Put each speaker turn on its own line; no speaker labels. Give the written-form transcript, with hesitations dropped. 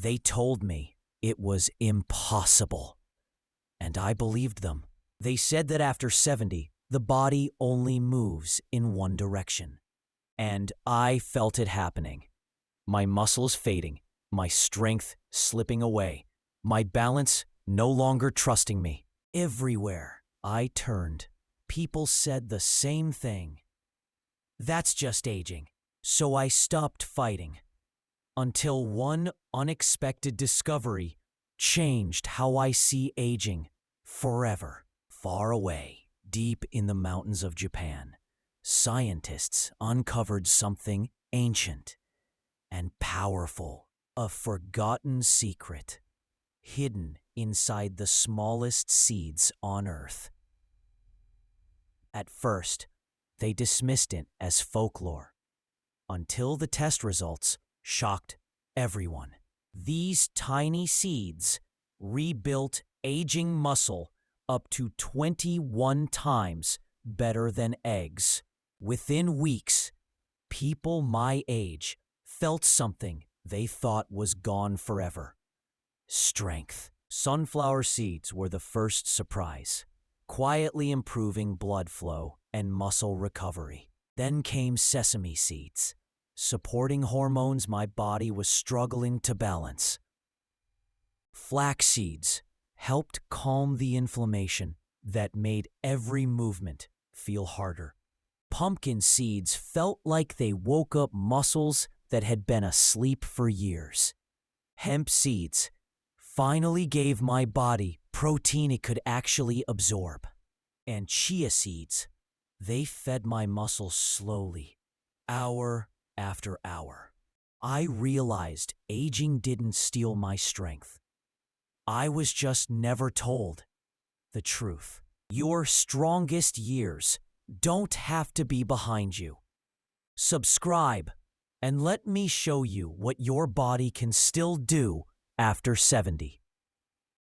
They told me it was impossible, and I believed them. They said that after 70, the body only moves in one direction. And I felt it happening. My muscles fading, my strength slipping away, my balance no longer trusting me. Everywhere I turned, people said the same thing. That's just aging. So I stopped fighting. Until one unexpected discovery changed how I see aging forever. Far away, deep in the mountains of Japan, scientists uncovered something ancient and powerful, a forgotten secret, hidden inside the smallest seeds on Earth. At first, they dismissed it as folklore, until the test results shocked everyone. These tiny seeds rebuilt aging muscle up to 21 times better than eggs. Within weeks, people my age felt something they thought was gone forever. Strength. Sunflower seeds were the first surprise, quietly improving blood flow and muscle recovery. Then came sesame seeds, supporting hormones my body was struggling to balance. Flax seeds helped calm the inflammation that made every movement feel harder. Pumpkin seeds felt like they woke up muscles that had been asleep for years. Hemp seeds finally gave my body protein it could actually absorb. And chia seeds, they fed my muscles slowly, hour after hour. I realized aging didn't steal my strength. I was just never told the truth. Your strongest years don't have to be behind you. Subscribe and let me show you what your body can still do after 70.